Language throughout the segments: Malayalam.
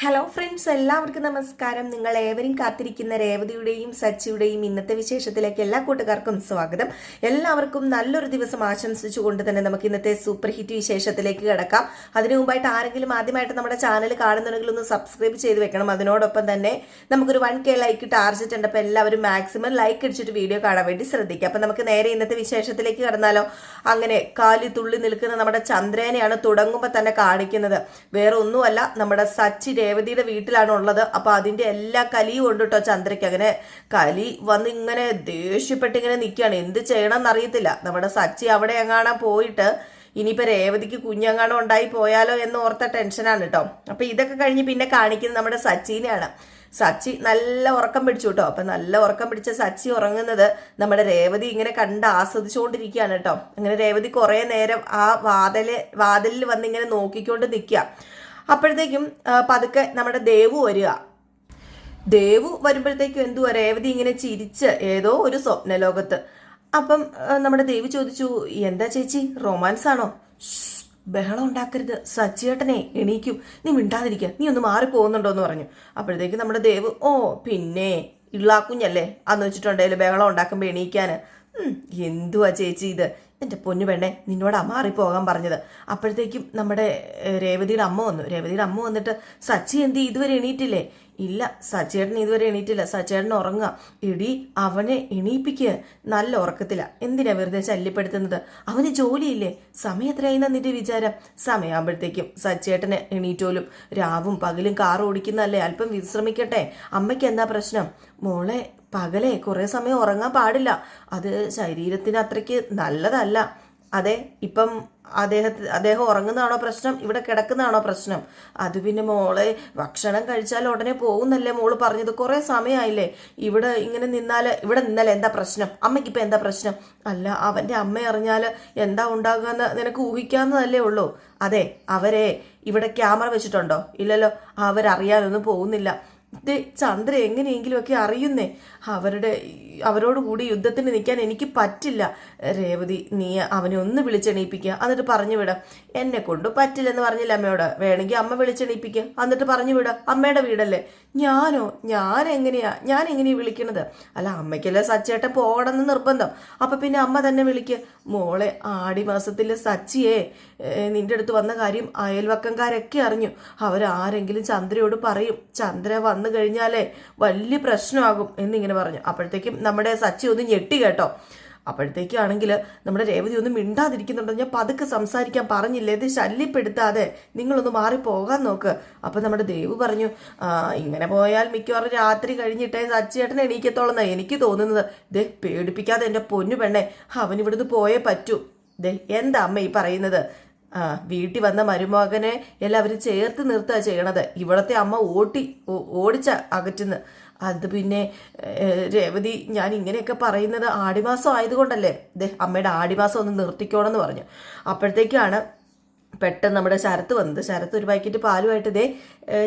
ഹലോ ഫ്രണ്ട്സ്, എല്ലാവർക്കും നമസ്കാരം. നിങ്ങൾ ഏവരും കാത്തിരിക്കുന്ന രേവതിയുടെയും സച്ചിയുടെയും ഇന്നത്തെ വിശേഷത്തിലേക്ക് എല്ലാ കൂട്ടുകാർക്കും സ്വാഗതം. എല്ലാവർക്കും നല്ലൊരു ദിവസം ആശംസിച്ചുകൊണ്ട് തന്നെ നമുക്ക് ഇന്നത്തെ സൂപ്പർ ഹിറ്റ് വിശേഷത്തിലേക്ക് കിടക്കാം. അതിനു മുമ്പായിട്ട് ആരെങ്കിലും ആദ്യമായിട്ട് നമ്മുടെ ചാനൽ കാണുന്നുണ്ടെങ്കിൽ ഒന്ന് സബ്സ്ക്രൈബ് ചെയ്ത് വെക്കണം. അതിനോടൊപ്പം തന്നെ നമുക്കൊരു 1K ലൈക്ക് ടാർജറ്റ് ഉണ്ട്. അപ്പോൾ എല്ലാവരും മാക്സിമം ലൈക്ക് അടിച്ചിട്ട് വീഡിയോ കാണാൻ വേണ്ടി ശ്രദ്ധിക്കുക. അപ്പം നമുക്ക് നേരെ ഇന്നത്തെ വിശേഷത്തിലേക്ക് കടന്നാലോ. അങ്ങനെ കാലി തുള്ളി നിൽക്കുന്ന നമ്മുടെ ചന്ദ്രനെയാണ് തുടങ്ങുമ്പോൾ തന്നെ കാണിക്കുന്നത്. വേറെ ഒന്നുമല്ല, നമ്മുടെ സച്ചി രേവതിയുടെ വീട്ടിലാണ് ഉള്ളത്. അപ്പൊ അതിന്റെ എല്ലാ കലിയും ഉണ്ട് കേട്ടോ ചന്ദ്രയ്ക്ക്. അങ്ങനെ കലി വന്ന് ഇങ്ങനെ ദേഷ്യപ്പെട്ട് ഇങ്ങനെ നിൽക്കുകയാണ്. എന്ത് ചെയ്യണം എന്നറിയത്തില്ല. നമ്മുടെ സച്ചി അവിടെ എങ്ങാണം പോയിട്ട് ഇനിയിപ്പോ രേവതിക്ക് കുഞ്ഞെങ്ങാണം ഉണ്ടായി പോയാലോ എന്ന് ഓർത്ത ടെൻഷനാണ് കേട്ടോ. അപ്പൊ ഇതൊക്കെ കഴിഞ്ഞ് പിന്നെ കാണിക്കുന്നത് നമ്മുടെ സച്ചിനെയാണ്. സച്ചി നല്ല ഉറക്കം പിടിച്ചു കേട്ടോ. അപ്പൊ നല്ല ഉറക്കം പിടിച്ച സച്ചി ഉറങ്ങുന്നത് നമ്മുടെ രേവതി ഇങ്ങനെ കണ്ട് ആസ്വദിച്ചുകൊണ്ടിരിക്കുകയാണ് കേട്ടോ. അങ്ങനെ രേവതി കുറെ നേരം ആ വാതിലിൽ വന്ന് ഇങ്ങനെ നോക്കിക്കൊണ്ട് നിൽക്കുക. അപ്പോഴത്തേക്കും പതുക്കെ നമ്മുടെ ദേവു വരിക. ദേവു വരുമ്പോഴത്തേക്കും എന്തുവാ, രേവതി ഇങ്ങനെ ചിരിച്ച് ഏതോ ഒരു സ്വപ്നലോകത്ത്. അപ്പം നമ്മുടെ ദേവി ചോദിച്ചു, എന്താ ചേച്ചി റൊമാൻസ് ആണോ? ബഹളം ഉണ്ടാക്കരുത്, സച്ചിയേട്ടനെ എണീക്കും, നീ മിണ്ടാതിരിക്കുക, നീ ഒന്ന് മാറിപ്പോകുന്നുണ്ടോ എന്ന് പറഞ്ഞു. അപ്പോഴത്തേക്കും നമ്മുടെ ദേവ്, ഓ പിന്നെ ഇള്ളാക്കുഞ്ഞല്ലേ അന്ന് വെച്ചിട്ടുണ്ടെങ്കിൽ ബഹളം ഉണ്ടാക്കുമ്പോൾ എണീക്കാന്. എന്തുവാ ചേച്ചി ഇത്, എൻ്റെ പൊന്നു പെണ്ണെ, നിന്നോട് മാറിപ്പോകാൻ പറഞ്ഞത്. അപ്പോഴത്തേക്കും നമ്മുടെ രേവതിയുടെ അമ്മ വന്നു. രേവതിയുടെ അമ്മ വന്നിട്ട്, സച്ചി എന്തി ഇതുവരെ എണീറ്റില്ലേ? ഇല്ല, സച്ചിയേട്ടൻ ഇതുവരെ എണീറ്റില്ല, സച്ചിയേട്ടൻ ഉറങ്ങുക. ഇടി അവനെ എണീപ്പിക്കുക, നല്ല ഉറക്കത്തില്ല. എന്തിനാ വെറുതെ ശല്യപ്പെടുത്തുന്നത്? അവന് ജോലിയില്ലേ? സമയം എത്രയായിന്നാ നിന്റെ വിചാരം? സമയമാകുമ്പോഴത്തേക്കും സച്ചിയേട്ടന് എണീറ്റോലും. രാവും പകലും കാർ ഓടിക്കുന്നതല്ലേ, അല്പം വിശ്രമിക്കട്ടെ. അമ്മയ്ക്ക് എന്താ പ്രശ്നം? മോളെ, പകലേ കുറെ സമയം ഉറങ്ങാൻ പാടില്ല, അത് ശരീരത്തിന് അത്രയ്ക്ക് നല്ലതല്ല. അതെ, ഇപ്പം അദ്ദേഹം ഉറങ്ങുന്നതാണോ പ്രശ്നം, ഇവിടെ കിടക്കുന്നതാണോ പ്രശ്നം? അത് പിന്നെ മോളെ, ഭക്ഷണം കഴിച്ചാൽ ഉടനെ പോകുന്നല്ലേ മോള് പറഞ്ഞത്. കുറെ സമയമായില്ലേ ഇവിടെ നിന്നാൽ എന്താ പ്രശ്നം? അമ്മയ്ക്കിപ്പോൾ എന്താ പ്രശ്നം? അല്ല, അവൻ്റെ അമ്മ അറിഞ്ഞാൽ എന്താ ഉണ്ടാകുക എന്ന് നിനക്ക് ഊഹിക്കാവുന്നതല്ലേ ഉള്ളൂ. അതെ, അവരെ ഇവിടെ ക്യാമറ വെച്ചിട്ടുണ്ടോ? ഇല്ലല്ലോ, അവരറിയാനൊന്നും പോകുന്നില്ല. ചന്ദ്ര എങ്ങനെയെങ്കിലും ഒക്കെ അറിയുന്നേ. അവരോട് കൂടി യുദ്ധത്തിന് നിൽക്കാൻ എനിക്ക് പറ്റില്ല. രേവതി, നീ അവനെ ഒന്ന് വിളിച്ചെണീപ്പിക്കുക, എന്നിട്ട് പറഞ്ഞു വിടാം. എന്നെ കൊണ്ട് പറ്റില്ലെന്ന് പറഞ്ഞില്ല അമ്മയോട്. വേണമെങ്കിൽ അമ്മ വിളിച്ചെണീപ്പിക്കുക, എന്നിട്ട് പറഞ്ഞു വിടാം. അമ്മയുടെ വീടല്ലേ. ഞാൻ എങ്ങനെയാ വിളിക്കണത്? അല്ല, അമ്മയ്ക്കല്ലേ സച്ചേട്ടൻ പോകണമെന്ന് നിർബന്ധം. അപ്പൊ പിന്നെ അമ്മ തന്നെ വിളിക്കുക. മോളെ, ആടി മാസത്തിലെ സച്ചിയെ നിന്റെ അടുത്ത് വന്ന കാര്യം അയൽവക്കംകാരൊക്കെ അറിഞ്ഞു. അവരാരെങ്കിലും ചന്ദ്രയോട് പറയും. ചന്ദ്ര വന്നു കഴിഞ്ഞാലേ വലിയ പ്രശ്നമാകും എന്നിങ്ങനെ പറഞ്ഞു. അപ്പോഴത്തേക്കും നമ്മുടെ സച്ചി ഒന്ന് ഞെട്ടി കേട്ടോ. അപ്പോഴത്തേക്കാണെങ്കിൽ നമ്മുടെ രേവതി ഒന്നും മിണ്ടാതിരിക്കുന്നുണ്ടോ. ഞാൻ പതുക്കെ സംസാരിക്കാൻ പറഞ്ഞില്ലേ, ഇത് ശല്യപ്പെടുത്താതെ നിങ്ങളൊന്ന് മാറിപ്പോകാൻ നോക്ക്. അപ്പം നമ്മുടെ ദേവ് പറഞ്ഞു, ഇങ്ങനെ പോയാൽ മിക്കവാറും രാത്രി കഴിഞ്ഞിട്ടേ സച്ചിയേട്ടൻ എണീക്കത്തോളെന്നാണ് എനിക്ക് തോന്നുന്നത്. ദേ, പേടിപ്പിക്കാതെ എൻ്റെ പൊന്നു പെണ്ണെ, അവൻ ഇവിടുന്ന് പോയേ പറ്റൂ. ദേ, എന്താ അമ്മ ഈ പറയുന്നത്? വീട്ടിൽ വന്ന മരുമകനെ എല്ലാവരും ചേർത്ത് നിർത്തുക ചെയ്യണത്. ഇവിടത്തെ അമ്മ ഓടിച്ച അകറ്റുന്നു. അത് പിന്നെ രേവതി, ഞാൻ ഇങ്ങനെയൊക്കെ പറയുന്നത് ആടിമാസം ആയതുകൊണ്ടല്ലേ. അമ്മയുടെ ആടിമാസം ഒന്ന് നിർത്തിക്കോണമെന്ന് പറഞ്ഞു. അപ്പോഴത്തേക്കാണ് പെട്ടെന്ന് നമ്മുടെ ശരത്ത് വന്നത്. ശരത്ത് ഒരു പാക്കറ്റ് പാലുമായിട്ട്,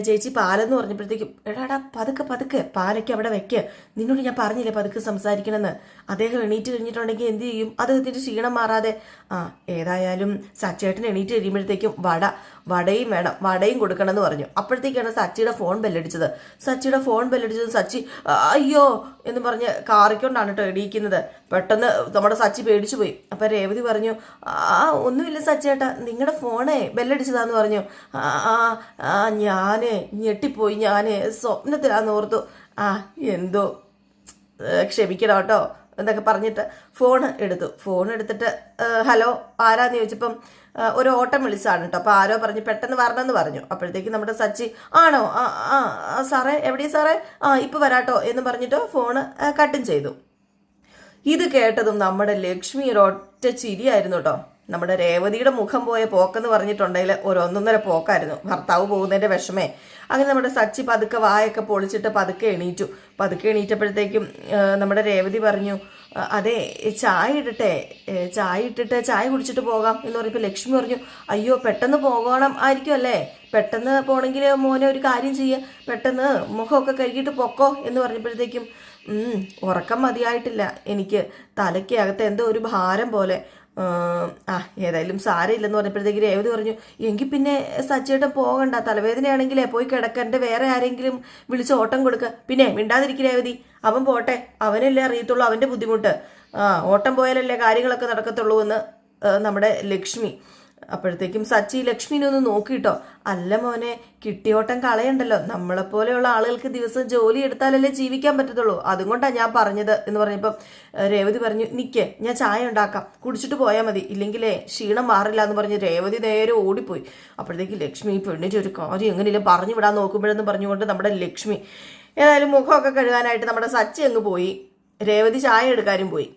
ചേച്ചി പാലെന്ന് പറഞ്ഞപ്പോഴത്തേക്കും, എടാ പതുക്കെ പാലൊക്കെ അവിടെ വെക്ക്. നിന്നോട് ഞാൻ പറഞ്ഞില്ലേ പതുക്കെ സംസാരിക്കണമെന്ന്. അദ്ദേഹം എണീറ്റ് കഴിഞ്ഞിട്ടുണ്ടെങ്കിൽ എന്ത് ചെയ്യും? അദ്ദേഹത്തിൻ്റെ ക്ഷീണം മാറാതെ. ഏതായാലും സച്ചേട്ടൻ എണീറ്റ് കഴിയുമ്പോഴത്തേക്കും വടയും വേണം, വടയും കൊടുക്കണം എന്ന് പറഞ്ഞു. അപ്പോഴത്തേക്കാണ് സച്ചിയുടെ ഫോൺ ബെല്ലടിച്ചത്. സച്ചി അയ്യോ എന്ന് പറഞ്ഞ് കാറിക്കൊണ്ടാണ് കേട്ടോ എണീക്കുന്നത്. പെട്ടെന്ന് നമ്മുടെ സച്ചി പേടിച്ചു പോയി. അപ്പം രേവതി പറഞ്ഞു, ഒന്നുമില്ല സച്ചേട്ടാ, നിങ്ങളുടെ ഫോണേ ബെല്ലടിച്ചതാന്ന് പറഞ്ഞു. ഞാന് ഞെട്ടിപ്പോയി, ഞാന് സ്വപ്നത്തിലാന്ന് ഓർത്തു. എന്തോ ക്ഷമിക്കണം കേട്ടോ എന്നൊക്കെ പറഞ്ഞിട്ട് ഫോൺ എടുത്തിട്ട് ഹലോ ആരാന്ന് ചോദിച്ചപ്പം ഒരു ഓട്ടം വിളിച്ചാണ് കേട്ടോ. അപ്പോൾ ആരോ പറഞ്ഞു പെട്ടെന്ന് വരണമെന്ന് പറഞ്ഞു. അപ്പോഴത്തേക്ക് നമ്മുടെ സച്ചി, ആണോ, സാറേ എവിടെയാ സാറേ, ഇപ്പം വരാട്ടോ എന്ന് പറഞ്ഞിട്ട് ഫോണ് കട്ടും ചെയ്തു. ഇത് കേട്ടതും നമ്മുടെ ലക്ഷ്മി ഒരൊറ്റ ചിരിയായിരുന്നു കേട്ടോ. നമ്മുടെ രേവതിയുടെ മുഖം പോയ പോക്കെന്ന് പറഞ്ഞിട്ടുണ്ടെങ്കിൽ ഒരു ഒന്നൊന്നര പോക്കായിരുന്നു. ഭർത്താവ് പോകുന്നതിൻ്റെ വിഷമേ. അങ്ങനെ നമ്മുടെ സച്ചി പതുക്കെ വായൊക്കെ പൊളിച്ചിട്ട് പതുക്കെ എണീറ്റപ്പോഴത്തേക്കും നമ്മുടെ രേവതി പറഞ്ഞു, അതെ, ചായ ഇട്ടിട്ട് ചായ കുടിച്ചിട്ട് പോകാം എന്ന് പറഞ്ഞപ്പോൾ ലക്ഷ്മി പറഞ്ഞു, അയ്യോ പെട്ടെന്ന് പോകണം ആയിരിക്കും അല്ലേ, പെട്ടെന്ന് പോകണമെങ്കിൽ മോനെ ഒരു കാര്യം ചെയ്യുക, പെട്ടെന്ന് മുഖമൊക്കെ കഴുകിയിട്ട് പൊക്കോ എന്ന് പറഞ്ഞപ്പോഴത്തേക്കും, ഉറക്കം മതിയായിട്ടില്ല എനിക്ക്, തലയ്ക്കകത്ത് എന്തോ ഒരു ഭാരം പോലെ. ആ ഏതായാലും സാരമില്ലെന്ന് പറഞ്ഞപ്പോഴത്തേക്ക് രേവതി പറഞ്ഞു, എങ്കിൽ പിന്നെ സച്ചേട്ടൻ പോകണ്ട, തലവേദനയാണെങ്കിലേ പോയി കിടക്കണ്ട, വേറെ ആരെങ്കിലും വിളിച്ച് ഓട്ടം കൊടുക്കുക. പിന്നെ മിണ്ടാതിരിക്കും രേവതി, അവൻ പോട്ടെ, അവനല്ലേ അറിയത്തുള്ളൂ അവൻ്റെ ബുദ്ധിമുട്ട്. ഓട്ടം പോയാലല്ലേ കാര്യങ്ങളൊക്കെ നടക്കത്തുള്ളൂ എന്ന് നമ്മുടെ ലക്ഷ്മി. അപ്പോഴത്തേക്കും സച്ചി ലക്ഷ്മിനെ ഒന്ന് നോക്കിട്ടോ, അല്ല മോനെ, കിട്ടിയോട്ടം കളയണ്ടല്ലോ, നമ്മളെപ്പോലെയുള്ള ആളുകൾക്ക് ദിവസം ജോലി എടുത്താലല്ലേ ജീവിക്കാൻ പറ്റത്തുള്ളൂ, അതുകൊണ്ടാണ് ഞാൻ പറഞ്ഞത് എന്ന് പറഞ്ഞപ്പം രേവതി പറഞ്ഞു, നിക്ക് ഞാൻ ചായ ഉണ്ടാക്കാം, കുടിച്ചിട്ട് പോയാൽ മതി, ഇല്ലെങ്കിലേ ക്ഷീണം മാറില്ല എന്ന് പറഞ്ഞ് രേവതി നേരെ ഓടിപ്പോയി. അപ്പോഴത്തേക്ക് ലക്ഷ്മി പെണ്ണിൻ്റെ ഒരു കാര്യം എങ്ങനെയും പറഞ്ഞു വിടാൻ നോക്കുമ്പോഴെന്ന് പറഞ്ഞുകൊണ്ട് നമ്മുടെ ലക്ഷ്മി ഏതായാലും മുഖമൊക്കെ കഴുകാനായിട്ട് നമ്മുടെ സച്ചി അങ്ങ് പോയി, രേവതി ചായ എടുക്കാനും പോയി.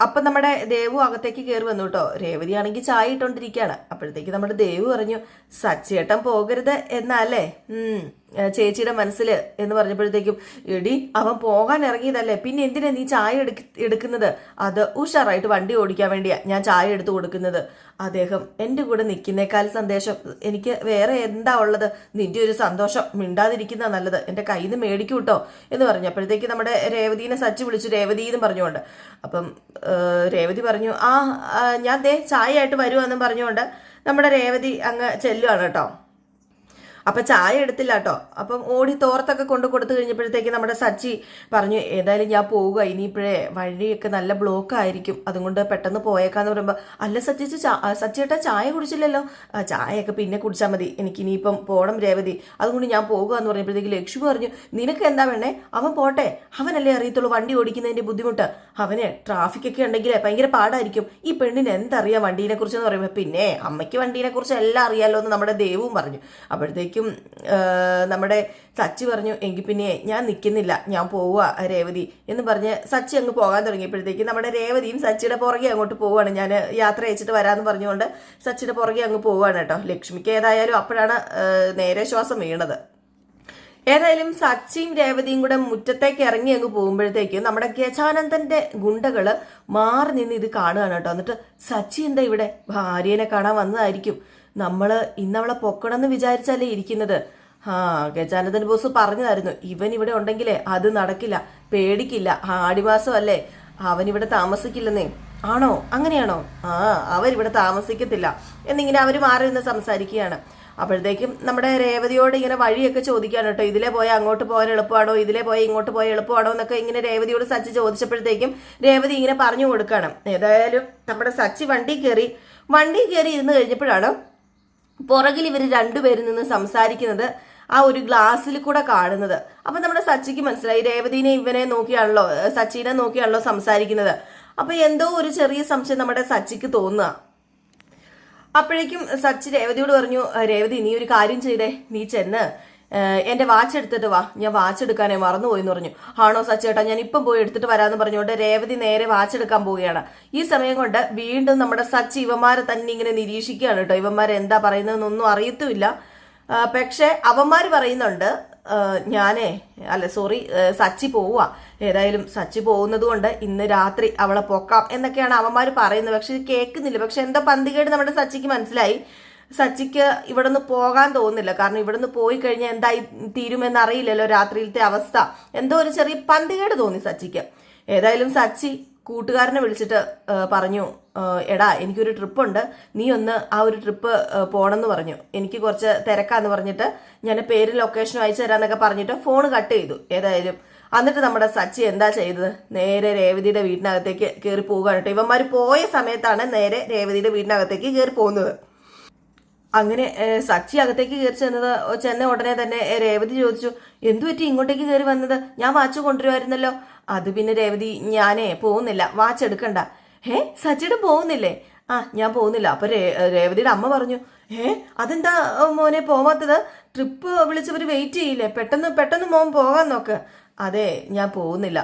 അപ്പം നമ്മുടെ ദേവു അകത്തേക്ക് കയറി വന്നു കേട്ടോ. രേവതി ആണെങ്കിൽ ചായ ഇട്ടോണ്ടിരിക്കുകയാണ്. അപ്പോഴത്തേക്ക് നമ്മുടെ ദേവു പറഞ്ഞു, സച്ചേട്ടൻ പോകരുത് എന്നല്ലേ ചേച്ചിയുടെ മനസ്സിൽ എന്ന് പറഞ്ഞപ്പോഴത്തേക്കും, എടി അവൻ പോകാൻ ഇറങ്ങിയതല്ലേ, പിന്നെ എന്തിനാ നീ ചായ എടുക്കുന്നത്? അത് ഉഷാറായിട്ട് വണ്ടി ഓടിക്കാൻ വേണ്ടിയാ ഞാൻ ചായ എടുത്തു കൊടുക്കുന്നത്. അദ്ദേഹം എൻ്റെ കൂടെ നിൽക്കുന്നേക്കാൾ സന്ദേശം എനിക്ക് വേറെ എന്താ ഉള്ളത്? നിന്റെ ഒരു സന്തോഷം, മിണ്ടാതിരിക്കുന്ന നല്ലത്, എൻ്റെ കയ്യിൽ നിന്ന് മേടിക്കൂ കേട്ടോ എന്ന് പറഞ്ഞു. അപ്പോഴത്തേക്ക് നമ്മുടെ രേവതിനെ സച്ചി വിളിച്ചു, രേവതി എന്ന് പറഞ്ഞുകൊണ്ട്. അപ്പം രേവതി പറഞ്ഞു, ഞാൻ ദേ ചായ ആയിട്ട് വരുവാന്നും പറഞ്ഞുകൊണ്ട് നമ്മുടെ രേവതി അങ്ങ് ചെല്ലുവാണ് കേട്ടോ. അപ്പം ചായ എടുത്തില്ല കേട്ടോ. അപ്പം ഓടി തോർത്തൊക്കെ കൊണ്ട് കൊടുത്തു കഴിഞ്ഞപ്പോഴത്തേക്ക് നമ്മുടെ സച്ചി പറഞ്ഞു, ഏതായാലും ഞാൻ പോവുക, ഇനിയിപ്പോഴേ വഴിയൊക്കെ നല്ല ബ്ലോക്ക് ആയിരിക്കും, അതുകൊണ്ട് പെട്ടെന്ന് പോയേക്കാന്ന് പറയുമ്പോൾ, അല്ല സച്ചിയേട്ടാ ചായ കുടിച്ചില്ലല്ലോ? ചായയൊക്കെ പിന്നെ കുടിച്ചാൽ മതി, എനിക്കിനിയിപ്പം പോകണം രേവതി, അതുകൊണ്ട് ഞാൻ പോകുക എന്ന് പറഞ്ഞപ്പോഴത്തേക്ക് ലക്ഷ്മി പറഞ്ഞു, നിനക്ക് എന്താ വേണേ, അവൻ പോട്ടെ, അവനല്ലേ അറിയത്തുള്ളൂ വണ്ടി ഓടിക്കുന്നതിൻ്റെ ബുദ്ധിമുട്ട്, അവന് ട്രാഫിക്കൊക്കെ ഉണ്ടെങ്കിലേ ഭയങ്കര പാടായിരിക്കും, ഈ പെണ്ണിന് എന്തറിയാം വണ്ടീനെ കുറിച്ചെന്ന് പറയുമ്പോൾ, പിന്നെ അമ്മയ്ക്ക് വണ്ടീനെ കുറിച്ച് എല്ലാം അറിയാമല്ലോ എന്ന് നമ്മുടെ ദേവും പറഞ്ഞു. അപ്പോഴത്തേക്ക് നമ്മുടെ സച്ചി പറഞ്ഞു, എങ്കിൽ പിന്നെ ഞാൻ നിൽക്കുന്നില്ല, ഞാൻ പോവുക രേവതി എന്ന് പറഞ്ഞ് സച്ചി അങ്ങ് പോകാൻ തുടങ്ങിയപ്പോഴത്തേക്ക് നമ്മുടെ രേവതിയും സച്ചിയുടെ പുറകെ അങ്ങോട്ട് പോവുകയാണ്. ഞാൻ യാത്ര അയച്ചിട്ട് വരാമെന്ന് പറഞ്ഞുകൊണ്ട് സച്ചിയുടെ പുറകെ അങ്ങ് പോവുകയാണ് കേട്ടോ. ലക്ഷ്മിക്ക് ഏതായാലും അപ്പോഴാണ് നേരെ ശ്വാസം വീണത്. ഏതായാലും സച്ചിയും രേവതിയും കൂടെ മുറ്റത്തേക്ക് ഇറങ്ങി അങ്ങ് പോകുമ്പോഴത്തേക്ക് നമ്മുടെ ഗജാനന്ദന്റെ ഗുണ്ടകള് മാറി നിന്ന് ഇത് കാണുകയാണ് കേട്ടോ. എന്നിട്ട് സച്ചി എന്താ ഇവിടെ, ഭാര്യനെ കാണാൻ വന്നതായിരിക്കും, നമ്മള് ഇന്നവളെ പൊക്കണമെന്ന് വിചാരിച്ചല്ലേ ഇരിക്കുന്നത്. ഗജാനന്ദൻ ബോസ് പറഞ്ഞതായിരുന്നു, ഇവൻ ഇവിടെ ഉണ്ടെങ്കിലേ അത് നടക്കില്ല, പേടിക്കില്ല, ആടിമാസം അല്ലേ, അവനിവിടെ താമസിക്കില്ലെന്നേ. ആണോ, അങ്ങനെയാണോ? അവരിവിടെ താമസിക്കത്തില്ല എന്നിങ്ങനെ അവർ മാറി നിന്ന് സംസാരിക്കുകയാണ്. അപ്പോഴത്തേക്കും നമ്മുടെ രേവതിയോട് ഇങ്ങനെ വഴിയൊക്കെ ചോദിക്കാണ് കേട്ടോ, ഇതിലെ പോയാൽ അങ്ങോട്ട് പോകാൻ എളുപ്പമാണോ, ഇതിലെ പോയാൽ ഇങ്ങോട്ട് പോയാൽ എളുപ്പമാണോ എന്നൊക്കെ ഇങ്ങനെ രേവതിയോട് സച്ചി ചോദിച്ചപ്പോഴത്തേക്കും രേവതി ഇങ്ങനെ പറഞ്ഞു കൊടുക്കുകയാണ്. ഏതായാലും നമ്മുടെ സച്ചി വണ്ടി കയറി ഇരുന്ന് കഴിഞ്ഞപ്പോഴാണ് പുറകിൽ ഇവർ രണ്ടുപേരും നിന്ന് സംസാരിക്കുന്നത് ആ ഒരു ഗ്ലാസ്സിൽ കൂടെ കാണുന്നത്. അപ്പൊ നമ്മുടെ സച്ചിക്ക് മനസ്സിലായി, രേവതിനെ ഇവനെ നോക്കിയാണല്ലോ, സച്ചിനെ നോക്കിയാണല്ലോ സംസാരിക്കുന്നത്. അപ്പൊ എന്തോ ഒരു ചെറിയ സംശയം നമ്മുടെ സച്ചിക്ക് തോന്നുക. അപ്പോഴേക്കും സച്ചി രേവതിയോട് പറഞ്ഞു, രേവതി നീ ഒരു കാര്യം ചെയ്തേ, നീ ചെന്ന് എന്റെ വാച്ച് എടുത്തിട്ട് വാ, ഞാൻ വാച്ച് എടുക്കാനേ മറന്നുപോയി എന്ന് പറഞ്ഞു. ആണോ സച്ചേട്ടാ, ഞാൻ ഇപ്പം പോയി എടുത്തിട്ട് വരാമെന്ന് പറഞ്ഞുകൊണ്ട് രേവതി നേരെ വാച്ച് എടുക്കാൻ പോവുകയാണ്. ഈ സമയം കൊണ്ട് വീണ്ടും നമ്മുടെ സച്ചി ഇവന്മാരെ തന്നെ ഇങ്ങനെ നിരീക്ഷിക്കുകയാണ് കേട്ടോ. ഇവന്മാരെ എന്താ പറയുന്നതെന്നൊന്നും അറിയത്തുമില്ല. പക്ഷെ അവന്മാർ പറയുന്നുണ്ട്, സച്ചി പോവുക, ഏതായാലും സച്ചി പോകുന്നത് കൊണ്ട് ഇന്ന് രാത്രി അവളെ പൊക്കാം എന്നൊക്കെയാണ് അവന്മാർ പറയുന്നത്. പക്ഷെ ഇത് കേൾക്കുന്നില്ല. പക്ഷെ എന്താ പന്തികേട് നമ്മുടെ സച്ചിക്ക് മനസ്സിലായി. സച്ചിക്ക് ഇവിടെ നിന്ന് പോകാൻ തോന്നുന്നില്ല, കാരണം ഇവിടെ നിന്ന് പോയി കഴിഞ്ഞാൽ എന്തായി തീരുമെന്ന് അറിയില്ലല്ലോ രാത്രിയിലത്തെ അവസ്ഥ. എന്തോ ഒരു ചെറിയ പന്തികേട് തോന്നി സച്ചിക്ക്. ഏതായാലും സച്ചി കൂട്ടുകാരനെ വിളിച്ചിട്ട് പറഞ്ഞു, എടാ എനിക്കൊരു ട്രിപ്പുണ്ട്, നീ ഒന്ന് ആ ഒരു ട്രിപ്പ് പോകണമെന്ന് പറഞ്ഞു, എനിക്ക് കുറച്ച് തിരക്കാന്ന് പറഞ്ഞിട്ട് ഞാൻ പേരും ലൊക്കേഷനും അയച്ചു തരാന്നൊക്കെ പറഞ്ഞിട്ട് ഫോൺ കട്ട് ചെയ്തു. ഏതായാലും എന്നിട്ട് നമ്മുടെ സച്ചി എന്താ ചെയ്തത്, നേരെ രേവതിയുടെ വീടിനകത്തേക്ക് കയറി പോവുകയാണ് കേട്ടോ. ഇവന്മാർ പോയ സമയത്താണ് നേരെ രേവതിയുടെ വീടിനകത്തേക്ക് കയറി പോകുന്നത്. അങ്ങനെ സച്ചി അകത്തേക്ക് കയറി ചെന്ന ഉടനെ തന്നെ രേവതി ചോദിച്ചു, എന്തു പറ്റി ഇങ്ങോട്ടേക്ക് കയറി വന്നത്, ഞാൻ വാച്ച് കൊണ്ടുവരുമായിരുന്നല്ലോ. അത് പിന്നെ രേവതി, ഞാനേ പോകുന്നില്ല, വാച്ച് എടുക്കണ്ട. സച്ചിയുടെ പോകുന്നില്ലേ? ഞാൻ പോകുന്നില്ല. അപ്പൊ രേവതിയുടെ അമ്മ പറഞ്ഞു, അതെന്താ മോനെ പോവാത്തത്, ട്രിപ്പ് വിളിച്ചവർ വെയിറ്റ് ചെയ്യില്ലേ, പെട്ടെന്ന് മോൻ പോകാൻ നോക്ക്. അതെ, ഞാൻ പോകുന്നില്ല.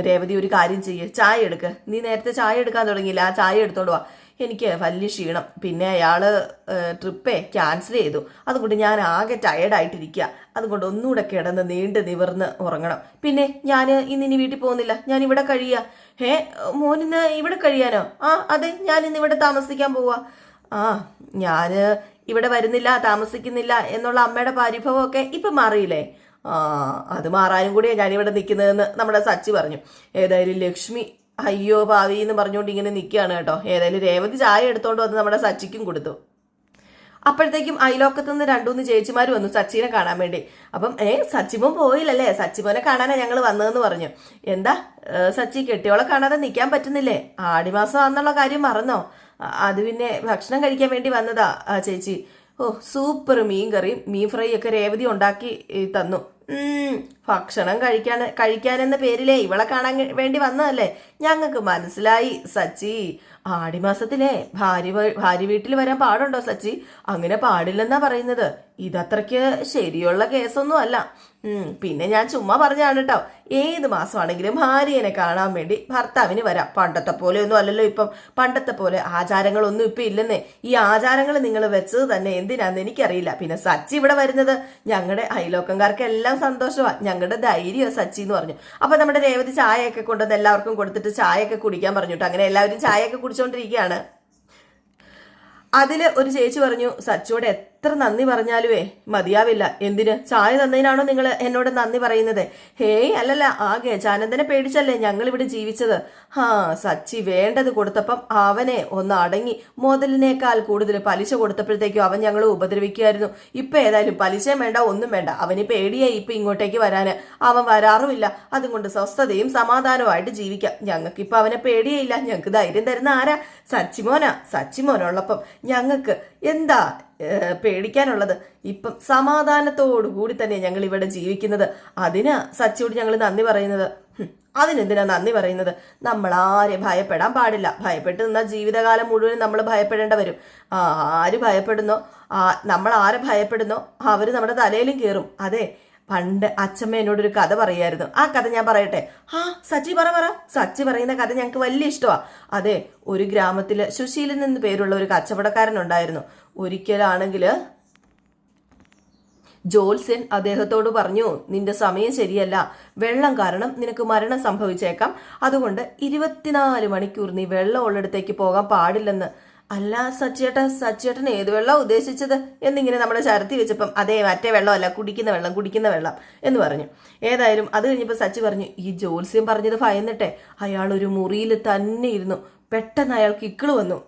രേവതി ഒരു കാര്യം ചെയ്യ്, ചായ എടുക്ക്, നീ നേരത്തെ ചായ എടുക്കാൻ തുടങ്ങിയില്ല, ആ ചായ എടുത്തോണ്ട് വാ, എനിക്ക് വലിയ ക്ഷീണം, പിന്നെ അയാൾ ട്രിപ്പേ ക്യാൻസൽ ചെയ്തു, അതുകൊണ്ട് ഞാൻ ആകെ ടയേർഡായിട്ടിരിക്കുക, അതുകൊണ്ട് ഒന്നുകൂടെ കിടന്ന് നീണ്ട് നിവർന്ന് ഉറങ്ങണം. പിന്നെ ഞാൻ ഇന്നിനി വീട്ടിൽ പോകുന്നില്ല, ഞാൻ ഇവിടെ കഴിയുക. മോനിന്ന് ഇവിടെ കഴിയാനോ? അതെ, ഞാൻ ഇന്ന് ഇവിടെ താമസിക്കാൻ പോവാ. ഞാൻ ഇവിടെ വരുന്നില്ല, താമസിക്കുന്നില്ല എന്നുള്ള അമ്മയുടെ പരിഭവമൊക്കെ ഇപ്പം മാറിയില്ലേ? അത് മാറാനും കൂടിയാണ് ഞാനിവിടെ നിൽക്കുന്നതെന്ന് നമ്മുടെ സച്ചി പറഞ്ഞു. ഏതായാലും ലക്ഷ്മി അയ്യോ ഭാവി എന്ന് പറഞ്ഞുകൊണ്ട് ഇങ്ങനെ നിൽക്കുകയാണ് കേട്ടോ. ഏതായാലും രേവതി ചായ എടുത്തോണ്ട് വന്ന് നമ്മുടെ സച്ചിക്കും കൊടുത്തു. അപ്പോഴത്തേക്കും അയലോക്കത്ത് നിന്ന് രണ്ടുമൂന്ന് ചേച്ചിമാർ വന്നു സച്ചിനെ കാണാൻ വേണ്ടി. അപ്പം സച്ചിമോൻ പോയില്ലല്ലേ, സച്ചിമോനെ കാണാനാ ഞങ്ങൾ വന്നതെന്ന് പറഞ്ഞു. എന്താ സച്ചി, കെട്ടിയോളെ കാണാതെ നിൽക്കാൻ പറ്റുന്നില്ലേ? ആടിമാസം ആണെന്നുള്ള കാര്യം മറന്നോ? അത് പിന്നെ ഭക്ഷണം കഴിക്കാൻ വേണ്ടി വന്നതാ ചേച്ചി. ഓ, സൂപ്പർ മീൻ കറിയും മീൻ ഫ്രൈ ഒക്കെ രേവതി ഉണ്ടാക്കി തന്നു. ഭക്ഷണം കഴിക്കാനെന്ന പേരിലേ ഇവളെ കാണാൻ വേണ്ടി വന്നതല്ലേ? ഞങ്ങൾക്ക് മനസ്സിലായി സച്ചി. ആടിമാസത്തിലെ ഭാര്യ വീട്ടിൽ വരാൻ പാടുണ്ടോ സച്ചി? അങ്ങനെ പാടില്ലെന്നാ പറയുന്നത്. ഇതത്രയ്ക്ക് ശരിയുള്ള കേസൊന്നും അല്ല. പിന്നെ ഞാൻ ചുമ്മാ പറഞ്ഞാണ് കേട്ടോ. ഏത് മാസമാണെങ്കിലും ഭാര്യനെ കാണാൻ വേണ്ടി ഭർത്താവിന് വരാം. പണ്ടത്തെ പോലെ ഒന്നും അല്ലല്ലോ ഇപ്പം. പണ്ടത്തെ പോലെ ആചാരങ്ങളൊന്നും ഇപ്പം ഇല്ലെന്നേ. ഈ ആചാരങ്ങൾ നിങ്ങൾ വെച്ചത് തന്നെ എന്തിനാന്ന് എനിക്കറിയില്ല. പിന്നെ സച്ചി ഇവിടെ വരുന്നത് ഞങ്ങളുടെ അയലോക്കംകാർക്കെല്ലാം സന്തോഷമാണ്. ഞങ്ങളുടെ ധൈര്യമാണ് സച്ചി എന്ന് പറഞ്ഞു. അപ്പൊ നമ്മുടെ രേവതി ചായയൊക്കെ കൊണ്ടുവന്ന് എല്ലാവർക്കും കൊടുത്തിട്ട് ചായയൊക്കെ കുടിക്കാൻ പറഞ്ഞിട്ട് അങ്ങനെ എല്ലാവരും ചായയൊക്കെ കുടിച്ചോണ്ടിരിക്കുകയാണ്. അതില് ഒരു ചേച്ചി പറഞ്ഞു, സച്ചിയോട് എത്ര നന്ദി പറഞ്ഞാലുവേ മതിയാവില്ല. എന്തിന്? ചായ തന്നതിനാണോ നിങ്ങൾ എന്നോട് നന്ദി പറയുന്നത്? ഹേയ് അല്ലല്ല, ആ ഗജാനന്ദനെ പേടിച്ചല്ലേ ഞങ്ങൾ ഇവിടെ ജീവിച്ചത്. സച്ചി വേണ്ടത് കൊടുത്തപ്പം അവനെ ഒന്ന് അടങ്ങി. മുതലിനേക്കാൾ കൂടുതൽ പലിശ കൊടുത്തപ്പോഴത്തേക്കും അവൻ ഞങ്ങൾ ഉപദ്രവിക്കുമായിരുന്നു. ഇപ്പൊ ഏതായാലും പലിശയും വേണ്ട, ഒന്നും വേണ്ട. അവന് പേടിയായി ഇപ്പൊ ഇങ്ങോട്ടേക്ക് വരാന്. അവൻ വരാറുമില്ല. അതുകൊണ്ട് സ്വസ്ഥതയും സമാധാനവുമായിട്ട് ജീവിക്കാം. ഞങ്ങൾക്കിപ്പൊ അവനെ പേടിയില്ല. ഞങ്ങൾക്ക് ധൈര്യം തരുന്ന ആരാ? സച്ചിമോനുള്ളപ്പം ഞങ്ങൾക്ക് എന്താ പേടിക്കാനുള്ളത്? ഇപ്പം സമാധാനത്തോടു കൂടി തന്നെ ഞങ്ങൾ ഇവിടെ ജീവിക്കുന്നത്. അതിനാ സച്ചിയോട് ഞങ്ങൾ നന്ദി പറയുന്നത്. അതിനെന്തിനാ നന്ദി പറയുന്നത്? നമ്മൾ ആരെ ഭയപ്പെടാൻ പാടില്ല. ഭയപ്പെട്ട് നിന്നാൽ ജീവിതകാലം മുഴുവൻ നമ്മൾ ഭയപ്പെടേണ്ട വരും. ആര് ഭയപ്പെടുന്നോ, നമ്മൾ ആരെ ഭയപ്പെടുന്നോ അവര് നമ്മുടെ തലയിലും കയറും. അതെ, പണ്ട് അച്ഛമ്മ എന്നോടൊരു കഥ പറയായിരുന്നു. ആ കഥ ഞാൻ പറയട്ടെ? സച്ചി പറ. സച്ചി പറയുന്ന കഥ ഞങ്ങൾക്ക് വലിയ ഇഷ്ടമാണ്. അതെ, ഒരു ഗ്രാമത്തില് സുശീലൻ എന്ന് പേരുള്ള ഒരു കച്ചവടക്കാരനുണ്ടായിരുന്നു. ഒരിക്കലാണെങ്കില് ജോത്സ്യൻ അദ്ദേഹത്തോട് പറഞ്ഞു, നിന്റെ സമയം ശരിയല്ല, വെള്ളം കാരണം നിനക്ക് മരണം സംഭവിച്ചേക്കാം. അതുകൊണ്ട് 24 മണിക്കൂർ നീ വെള്ളം ഉള്ളിടത്തേക്ക് പോകാൻ പാടില്ലെന്ന്. അല്ല സച്ചിയേട്ടൻ ഏത് വെള്ളം ഉദ്ദേശിച്ചത് എന്നിങ്ങനെ നമ്മുടെ ചരത്തി വെച്ചപ്പം അതേ മറ്റേ വെള്ളമല്ല, കുടിക്കുന്ന വെള്ളം എന്ന് പറഞ്ഞു. ഏതായാലും അത് കഴിഞ്ഞപ്പോൾ സച്ചി പറഞ്ഞു, ഈ ജോത്സ്യം പറഞ്ഞത് ഭയന്നിട്ടെ അയാൾ ഒരു മുറിയിൽ തന്നെ ഇരുന്നു. പെട്ടെന്ന് അയാൾക്ക് ഇക്കിള് വന്നു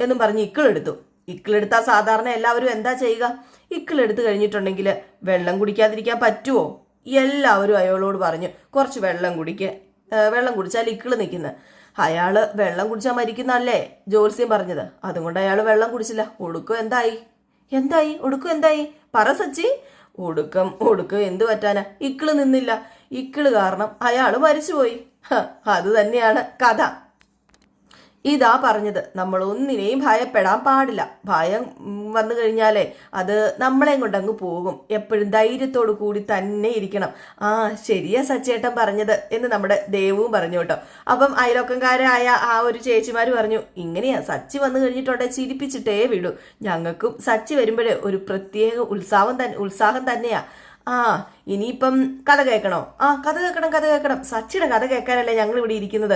എന്നും പറഞ്ഞ് ഇക്കിളെടുത്താൽ സാധാരണ എല്ലാവരും എന്താ ചെയ്യുക? ഇക്കിളെടുത്ത് കഴിഞ്ഞിട്ടുണ്ടെങ്കിൽ വെള്ളം കുടിക്കാതിരിക്കാൻ പറ്റുമോ? എല്ലാവരും അയാളോട് പറഞ്ഞു, കുറച്ച് വെള്ളം കുടിച്ചാൽ ഇക്കിള് നിൽക്കുന്നത്. അയാള് വെള്ളം കുടിച്ചാൽ മരിക്കുന്നല്ലേ ജോത്സ്യം പറഞ്ഞത്. അതുകൊണ്ട് അയാൾ വെള്ളം കുടിച്ചില്ല. ഒടുക്കം എന്തായി പറ സച്ചി. ഒടുക്കം എന്തു പറ്റാനാ? ഇക്കിള് നിന്നില്ല. ഇക്കിള് കാരണം അയാള് മരിച്ചുപോയി. അത് തന്നെയാണ് കഥ. ഇതാ പറഞ്ഞത്, നമ്മൾ ഒന്നിനെയും ഭയപ്പെടാൻ പാടില്ല. ഭയം വന്നു കഴിഞ്ഞാലേ അത് നമ്മളെയും കൊണ്ടങ്ങ് പോകും. എപ്പോഴും ധൈര്യത്തോടു കൂടി തന്നെ ഇരിക്കണം. ശരിയാ സച്ചേട്ടൻ പറഞ്ഞത് എന്ന് നമ്മുടെ ദേവും പറഞ്ഞു കേട്ടോ. അപ്പം അയലോക്കംകാരായ ആ ഒരു ചേച്ചിമാര് പറഞ്ഞു, ഇങ്ങനെയാ സച്ചി വന്നു കഴിഞ്ഞിട്ടുണ്ടെ ചിരിപ്പിച്ചിട്ടേ വിടൂ. ഞങ്ങൾക്കും സച്ചി വരുമ്പോഴേ ഒരു പ്രത്യേക ഉത്സാഹം തന്നെയാ. ഇനിയിപ്പം കഥ കേൾക്കണോ? കഥ കേൾക്കണം. സച്ചിയുടെ കഥ കേൾക്കാനല്ലേ ഞങ്ങൾ ഇവിടെ ഇരിക്കുന്നത്.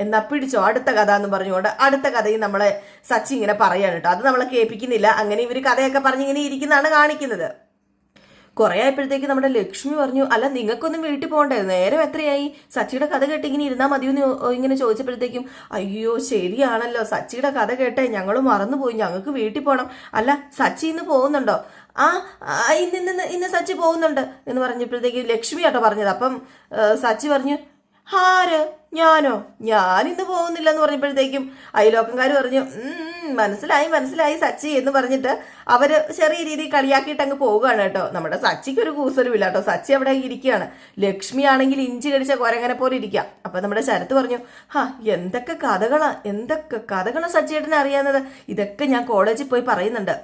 എന്നാ പിടിച്ചോ അടുത്ത കഥ എന്ന് പറഞ്ഞുകൊണ്ട് അടുത്ത കഥയും നമ്മളെ സച്ചി ഇങ്ങനെ പറയാണ് കേട്ടോ. അത് നമ്മളെ കേൾപ്പിക്കുന്നില്ല. അങ്ങനെ ഇവര് കഥയൊക്കെ പറഞ്ഞിങ്ങനെ ഇരിക്കുന്നതാണ് കാണിക്കുന്നത്. കുറെ ആയപ്പോഴത്തേക്ക് നമ്മുടെ ലക്ഷ്മി പറഞ്ഞു, അല്ല നിങ്ങൾക്കൊന്നും വീട്ടിൽ പോകണ്ടേ? നേരം എത്രയായി? സച്ചിയുടെ കഥ കേട്ട് ഇങ്ങനെ ഇരുന്നാൽ മതിയെന്ന് ഇങ്ങനെ ചോദിച്ചപ്പോഴത്തേക്കും, അയ്യോ ശരിയാണല്ലോ, സച്ചിയുടെ കഥ കേട്ടെ ഞങ്ങൾ മറന്നുപോയി, ഞങ്ങൾക്ക് വീട്ടിൽ പോകണം. അല്ല സച്ചി ഇന്ന് പോകുന്നുണ്ടോ? ഇന്ന് സച്ചി പോകുന്നുണ്ട് എന്ന് പറഞ്ഞപ്പോഴത്തേക്ക് ലക്ഷ്മി ആട്ടോ പറഞ്ഞത്. അപ്പം സച്ചി പറഞ്ഞു, ഞാനിന്ന് പോകുന്നില്ല എന്ന് പറഞ്ഞപ്പോഴത്തേക്കും അയലോക്കംകാർ പറഞ്ഞു, മനസ്സിലായി സച്ചി എന്ന് പറഞ്ഞിട്ട് അവര് ചെറിയ രീതിയിൽ കളിയാക്കിയിട്ട് അങ്ങ് പോവുകയാണ് കേട്ടോ. നമ്മുടെ സച്ചിക്ക് ഒരു കൂസലുമില്ല കേട്ടോ. സച്ചി അവിടെ ഇരിക്കുകയാണ്. ലക്ഷ്മി ആണെങ്കിൽ ഇഞ്ചി കടിച്ച കൊരങ്ങനെ പോലെ ഇരിക്കുക. അപ്പൊ നമ്മുടെ ശരത്ത് പറഞ്ഞു, എന്തൊക്കെ കഥകളാ സച്ചിയേട്ടനെ അറിയാവുന്നത്. ഇതൊക്കെ ഞാൻ കോളേജിൽ പോയി പറയുന്നുണ്ട്.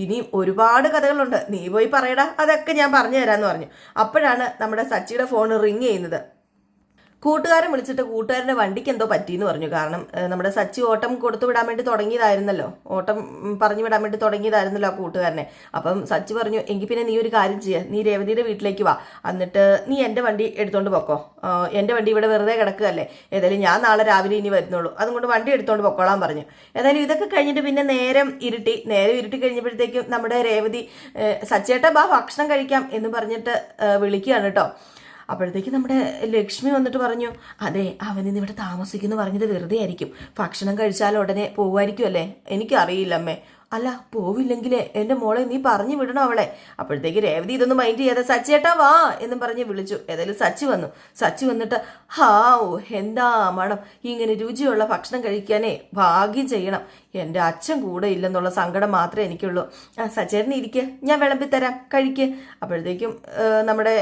ഇനി ഒരുപാട് കഥകളുണ്ട്, നീ പോയി പറയടാ, അതൊക്കെ ഞാൻ പറഞ്ഞു തരാന്ന് പറഞ്ഞു. അപ്പോഴാണ് നമ്മുടെ സച്ചിയുടെ ഫോൺ റിങ് ചെയ്യുന്നത്. കൂട്ടുകാരൻ വിളിച്ചിട്ട് കൂട്ടുകാരൻ്റെ വണ്ടിക്ക് എന്തോ പറ്റിയെന്ന് പറഞ്ഞു. കാരണം നമ്മുടെ സച്ചി ഓട്ടം കൊടുത്തു വിടാൻ വേണ്ടി തുടങ്ങിയതായിരുന്നല്ലോ, ഓട്ടം പറഞ്ഞു വിടാൻ വേണ്ടി തുടങ്ങിയതായിരുന്നല്ലോ ആ കൂട്ടുകാരനെ. അപ്പം സച്ചി പറഞ്ഞു, എങ്കിൽ പിന്നെ നീ ഒരു കാര്യം ചെയ്യുക, നീ രേവതിയുടെ വീട്ടിലേക്ക് വാ, എന്നിട്ട് നീ എൻ്റെ വണ്ടി എടുത്തോണ്ട് പൊക്കോ. എൻ്റെ വണ്ടി ഇവിടെ വെറുതെ കിടക്കുകയല്ലേ, ഏതായാലും ഞാൻ നാളെ രാവിലെ ഇനി വരുന്നുള്ളൂ, അതുകൊണ്ട് വണ്ടി എടുത്തോണ്ട് പൊക്കോളാൻ പറഞ്ഞു. ഏതായാലും ഇതൊക്കെ കഴിഞ്ഞിട്ട് പിന്നെ നേരം ഇരുട്ടി കഴിഞ്ഞപ്പോഴത്തേക്കും നമ്മുടെ രേവതി, സച്ചേട്ടാ ബാ ഭക്ഷണം കഴിക്കാം എന്ന് പറഞ്ഞിട്ട് വിളിക്കുകയാണ് കേട്ടോ. അപ്പോഴത്തേക്ക് നമ്മുടെ ലക്ഷ്മി വന്നിട്ട് പറഞ്ഞു, അതെ അവനിന്ന് ഇവിടെ താമസിക്കുന്നു പറഞ്ഞത് വെറുതെ ആയിരിക്കും, ഭക്ഷണം കഴിച്ചാൽ ഉടനെ പോകുമായിരിക്കും അല്ലേ? എനിക്കറിയില്ല അമ്മേ. അല്ല പോവില്ലെങ്കിൽ എൻ്റെ മോളെ നീ പറഞ്ഞു വിടണം അവളെ. അപ്പോഴത്തേക്ക് രേവതി ഇതൊന്നും മൈൻഡ് ചെയ്യാതെ സച്ചിയേട്ടാ വാ എന്നും പറഞ്ഞ് വിളിച്ചു. ഏതായാലും സച്ചി വന്നു. സച്ചി വന്നിട്ട് ഹാവൂ എന്താ മണം, ഇങ്ങനെ രുചിയുള്ള ഭക്ഷണം കഴിക്കാനേ ഭാഗ്യം ചെയ്യണം. എൻ്റെ അച്ഛൻ കൂടെ ഇല്ലെന്നുള്ള സങ്കടം മാത്രമേ എനിക്കുള്ളൂ. സച്ചേട്ടൻ ഇരിക്കുക, ഞാൻ വിളമ്പിത്തരാം, കഴിക്ക്. അപ്പോഴത്തേക്കും നമ്മുടെ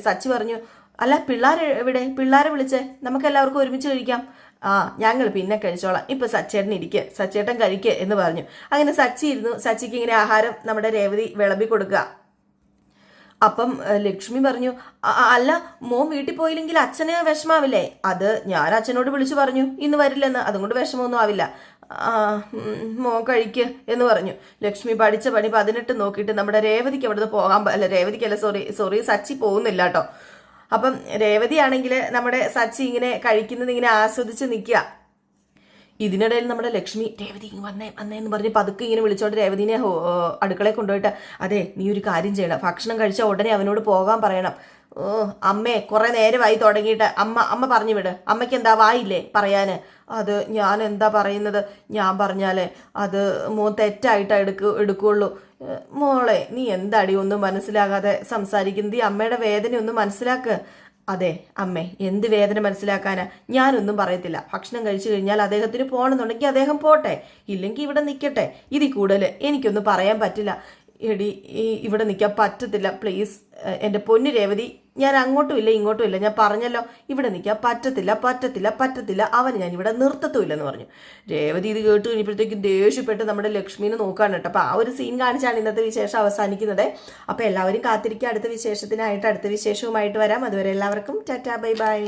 സച്ചി പറഞ്ഞു, അല്ല പിള്ളേർ എവിടെ? പിള്ളേരെ വിളിച്ചേ, നമുക്കെല്ലാവർക്കും ഒരുമിച്ച് കഴിക്കാം. ഞങ്ങൾ പിന്നെ കഴിച്ചോളാം, ഇപ്പം സച്ചേട്ടൻ ഇരിക്കുക, സച്ചേട്ടൻ കഴിക്കുക എന്ന് പറഞ്ഞു. അങ്ങനെ സച്ചി ഇരുന്നു. സച്ചിക്ക് ഇങ്ങനെ ആഹാരം നമ്മുടെ രേവതി വിളമ്പി കൊടുക്കുക. അപ്പം ലക്ഷ്മി പറഞ്ഞു, അല്ല മോൻ വീട്ടിൽ പോയില്ലെങ്കിൽ അച്ഛന് വിഷമാവില്ലേ? അത് ഞാൻ അച്ഛനോട് വിളിച്ചു പറഞ്ഞു ഇന്ന് വരില്ലെന്ന്, അതുകൊണ്ട് വിഷമമൊന്നും ആവില്ല. മോൻ കഴിക്ക് എന്ന് പറഞ്ഞു. ലക്ഷ്മി പഠിച്ച പണി 18 നോക്കിയിട്ട് നമ്മുടെ രേവതിക്ക് അവിടുന്ന് പോകാൻ, അല്ല രേവതിക്കല്ല, സോറി സച്ചി പോകുന്നില്ല കേട്ടോ. അപ്പം രേവതി ആണെങ്കിൽ നമ്മുടെ സച്ചി ഇങ്ങനെ കഴിക്കുന്നത് ഇങ്ങനെ ആസ്വദിച്ച് നിൽക്കുക. ഇതിനിടയിൽ നമ്മുടെ ലക്ഷ്മി രേവതി വന്നേ എന്ന് പറഞ്ഞ് പതുക്കെ ഇങ്ങനെ വിളിച്ചോണ്ട് രേവതിനെ അടുക്കളയിൽ കൊണ്ടുപോയിട്ട്, അതെ നീ ഒരു കാര്യം ചെയ്യണം, ഭക്ഷണം കഴിച്ചാൽ ഉടനെ അവനോട് പോകാൻ പറയണം. അമ്മേ കുറെ നേരമായി തുടങ്ങിയിട്ട്, അമ്മ പറഞ്ഞു വിട്, അമ്മയ്ക്ക് എന്താ വായില്ലേ പറയാന്? അത് ഞാൻ എന്താ പറയുന്നത്, ഞാൻ പറഞ്ഞാലേ അത് മോൻ തെറ്റായിട്ട് എടുക്കുള്ളൂ. മോളെ നീ എന്താടി ഒന്നും മനസ്സിലാകാതെ സംസാരിക്കുന്നത്? ഈ അമ്മയുടെ വേദന ഒന്ന് മനസ്സിലാക്ക്. അതെ അമ്മേ, എന്ത് വേദന മനസ്സിലാക്കാനാ? ഞാനൊന്നും പറയത്തില്ല. ഭക്ഷണം കഴിച്ചു കഴിഞ്ഞാൽ അദ്ദേഹത്തിന് പോകണമെന്നുണ്ടെങ്കിൽ അദ്ദേഹം പോട്ടെ, ഇല്ലെങ്കിൽ ഇവിടെ നിൽക്കട്ടെ. ഇതിൽ കൂടുതൽ എനിക്കൊന്നും പറയാൻ പറ്റില്ല. എടി ഇവിടെ നിൽക്കാൻ പറ്റത്തില്ല, പ്ലീസ് എൻ്റെ പൊന്നു രേവതി. ഞാൻ അങ്ങോട്ടും ഇല്ല ഇങ്ങോട്ടും ഇല്ല, ഞാൻ പറഞ്ഞല്ലോ ഇവിടെ നിൽക്കാൻ പറ്റത്തില്ല. അവന് ഞാൻ ഇവിടെ നിർത്തത്തുമില്ലെന്ന് പറഞ്ഞു. രേവതി ഇത് കേട്ട് കഴിഞ്ഞപ്പോഴത്തേക്കും ദേഷ്യപ്പെട്ട് നമ്മുടെ ലക്ഷ്മിനെ നോക്കാൻ കേട്ടോ. അപ്പോൾ ആ ഒരു സീൻ കാണിച്ചാണ് ഇന്നത്തെ വിശേഷം അവസാനിക്കുന്നത്. അപ്പോൾ എല്ലാവരും കാത്തിരിക്കുക അടുത്ത വിശേഷത്തിനായിട്ട്. അടുത്ത വിശേഷവുമായിട്ട് വരാം. അതുവരെ എല്ലാവർക്കും ടാറ്റാ ബൈ ബൈ.